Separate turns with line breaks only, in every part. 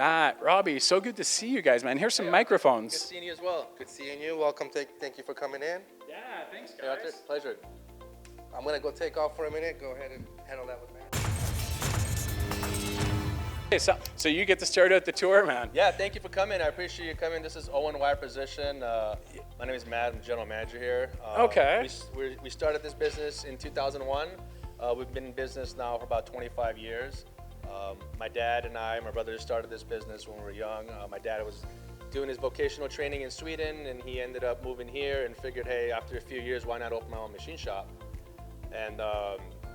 Matt, Robbie, so good to see you guys, man. Here's some microphones.
Good seeing you as well. Good seeing you. Welcome. Thank you for coming in.
Yeah, thanks, guys.
Pleasure. I'm going to go take off for a minute. Go ahead and handle that with Matt.
Okay, so you get to start out the tour, man.
Yeah, thank you for coming. I appreciate you coming. This is O&Y Precision. My name is Matt. I'm the general manager here.
Okay.
We started this business in 2001. We've been in business now for about 25 years. My dad and my brother started this business when we were young. My dad was doing his vocational training in Sweden, and he ended up moving here and figured, hey, after a few years, why not open my own machine shop? And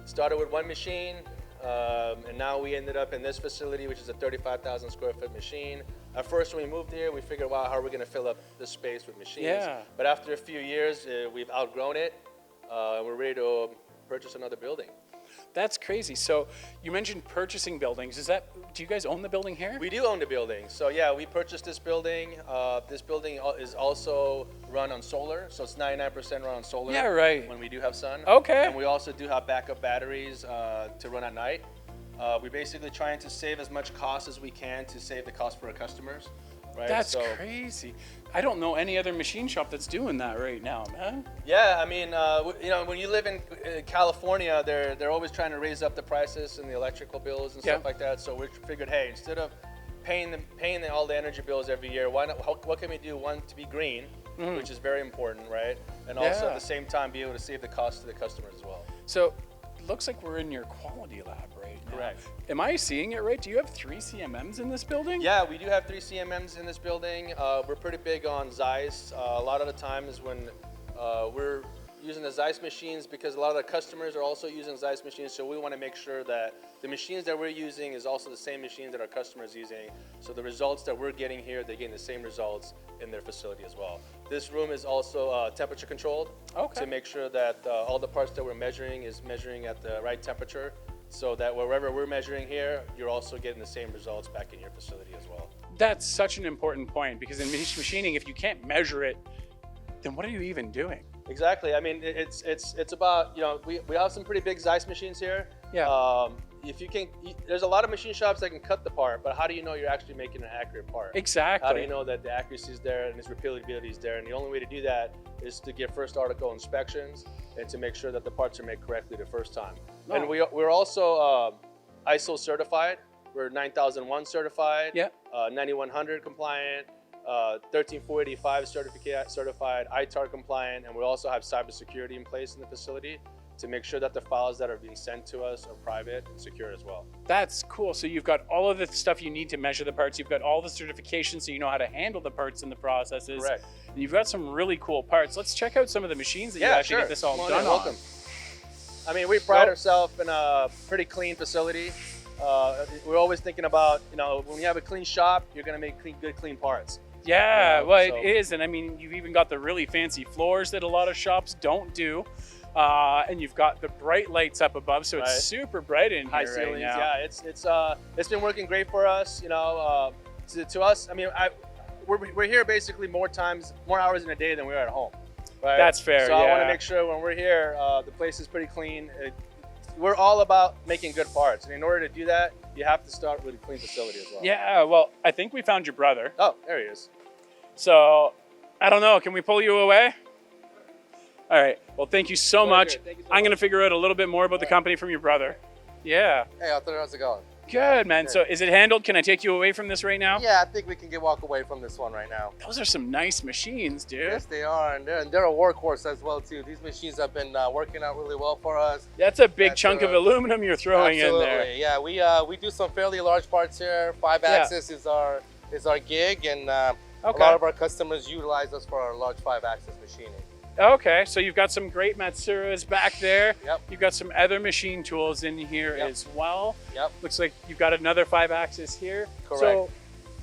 started with one machine, and now we ended up in this facility, which is a 35,000 square foot machine. At first, when we moved here, we figured, wow, how are we going to fill up this space with machines?
Yeah.
But after a few years, we've outgrown it, and we're ready to purchase another building.
That's crazy. So you mentioned purchasing buildings. Do you guys own the building here?
We do own the building. So yeah, we purchased this building. This building is also run on solar. So it's 99% run on solar.
Yeah, right.
When we do have sun.
Okay.
And we also do have backup batteries to run at night. We're basically trying to save as much cost as we can to save the cost for our customers. Right?
That's crazy. I don't know any other machine shop that's doing that right now, man.
Yeah, I mean, you know, when you live in California, they're always trying to raise up the prices and the electrical bills and stuff like that. So we figured, hey, instead of paying all the energy bills every year, why not? What can we do? One, to be green, which is very important, right? And also at the same time be able to save the cost to the customers as well.
So it looks like we're in your quality lab right now.
Correct.
Am I seeing it right? Do you have 3 CMMs in this building?
Yeah, we do have 3 CMMs in this building. We're pretty big on Zeiss. A lot of the times when we're using the Zeiss machines, because a lot of the customers are also using Zeiss machines, so we want to make sure that the machines that we're using is also the same machines that our customers using. So the results that we're getting here, they're getting the same results in their facility as well. This room is also temperature controlled to make sure that all the parts that we're measuring is measuring at the right temperature, so that wherever we're measuring here, you're also getting the same results back in your facility as well.
That's such an important point, because in machining, if you can't measure it, then what are you even doing?
Exactly. I mean, it's about, you know, we have some pretty big Zeiss machines here.
Yeah.
If you can, there's a lot of machine shops that can cut the part, but how do you know you're actually making an accurate part?
Exactly.
How do you know that the accuracy is there and its repeatability is there? And the only way to do that is to get first article inspections and to make sure that the parts are made correctly the first time.
Oh.
And we're also ISO certified. We're 9001 certified.
Yeah.
9100 compliant. 13485 certified, ITAR compliant, and we also have cybersecurity in place in the facility to make sure that the files that are being sent to us are private and secure as well.
That's cool. So you've got all of the stuff you need to measure the parts. You've got all the certifications, so you know how to handle the parts and the processes.
Correct.
And you've got some really cool parts. Let's check out some of the machines that you actually get this all done on.
Welcome. I mean, we pride ourselves in a pretty clean facility. We're always thinking about, you know, when you have a clean shop, you're going to make good, clean parts.
Yeah, well, it is. And I mean, you've even got the really fancy floors that a lot of shops don't do. And you've got the bright lights up above, so it's super bright in
High
here
ceilings,
right
yeah.
now.
It's been working great for us, you know. To us, I mean, we're here basically more hours in a day than we're at home. Right?
That's fair.
So I want to make sure when we're here, the place is pretty clean. We're all about making good parts, and in order to do that, you have to start with a clean facility as well.
Yeah, well, I think we found your brother.
Oh, there he is.
So, I don't know, can we pull you away? All right, well, thank you so much. I'm going to figure out a little bit more about the company from your brother. Yeah.
Hey, Arthur, how's it going?
Good, man. Good. So is it handled? Can I take you away from this right now?
Yeah, I think we can walk away from this one right now.
Those are some nice machines, dude.
Yes, they are, and they're a workhorse as well, too. These machines have been working out really well for us.
That's a big chunk of aluminum you're throwing in there.
Yeah, we do some fairly large parts here. 5-axis is our gig, and a lot of our customers utilize us for our large 5-axis machining.
Okay, so you've got some great Matsuuras back there.
Yep.
You've got some other machine tools in here as well.
Yep.
Looks like you've got another 5-axis here.
Correct.
So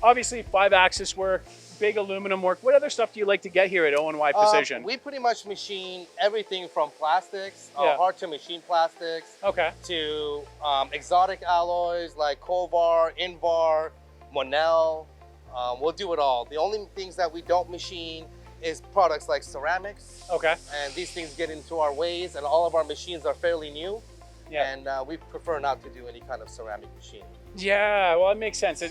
obviously 5-axis work, big aluminum work. What other stuff do you like to get here at O&Y Precision?
We pretty much machine everything from plastics, hard to machine plastics, to exotic alloys like Kovar, Invar, Monel. We'll do it all. The only things that we don't machine is products like ceramics. And these things get into our ways, and all of our machines are fairly new. And we prefer not to do any kind of ceramic machining.
Yeah, well, it makes sense.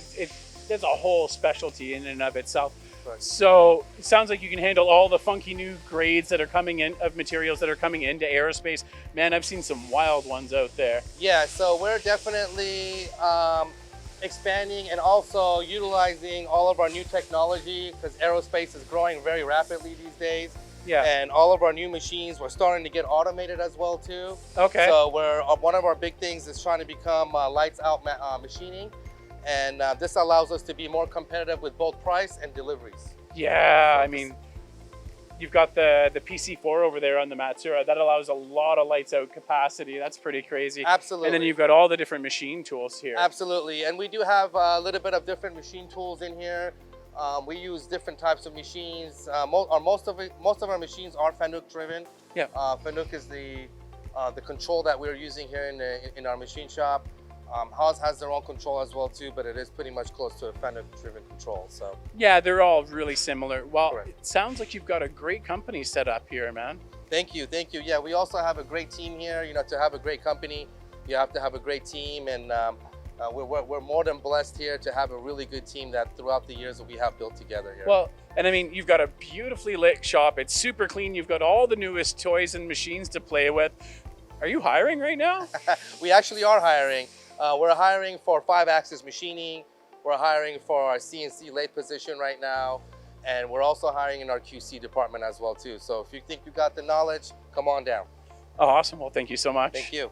that's a whole specialty in and of itself.
Right.
So it sounds like you can handle all the funky new grades that are coming in, of materials that are coming into aerospace. Man, I've seen some wild ones out there.
Yeah, so we're definitely expanding and also utilizing all of our new technology, because aerospace is growing very rapidly these days.
Yeah.
And all of our new machines, we're starting to get automated as well too.
Okay.
So one of our big things is trying to become lights out machining. And this allows us to be more competitive with both price and deliveries.
Yeah, I mean, you've got the PC4 over there on the Matsuura. That allows a lot of lights out capacity. That's pretty crazy.
Absolutely.
And then you've got all the different machine tools here.
Absolutely. And we do have a little bit of different machine tools in here. We use different types of machines. Most of our machines are Fanuc driven.
Yeah.
Fanuc is the control that we're using here in our machine shop. Haas has their own control as well too, but it is pretty much close to a Fanuc-driven control. So
yeah, they're all really similar. Well,
correct.
It sounds like you've got a great company set up here, man.
Thank you. Yeah, we also have a great team here. You know, to have a great company, you have to have a great team, and we're more than blessed here to have a really good team that throughout the years that we have built together here.
Well, and I mean, you've got a beautifully lit shop. It's super clean. You've got all the newest toys and machines to play with. Are you hiring right now?
We actually are hiring. We're hiring for 5-axis machining. We're hiring for our CNC lathe position right now. And we're also hiring in our QC department as well too. So if you think you got the knowledge, come on down.
Oh, awesome. Well, thank you so much.
Thank you.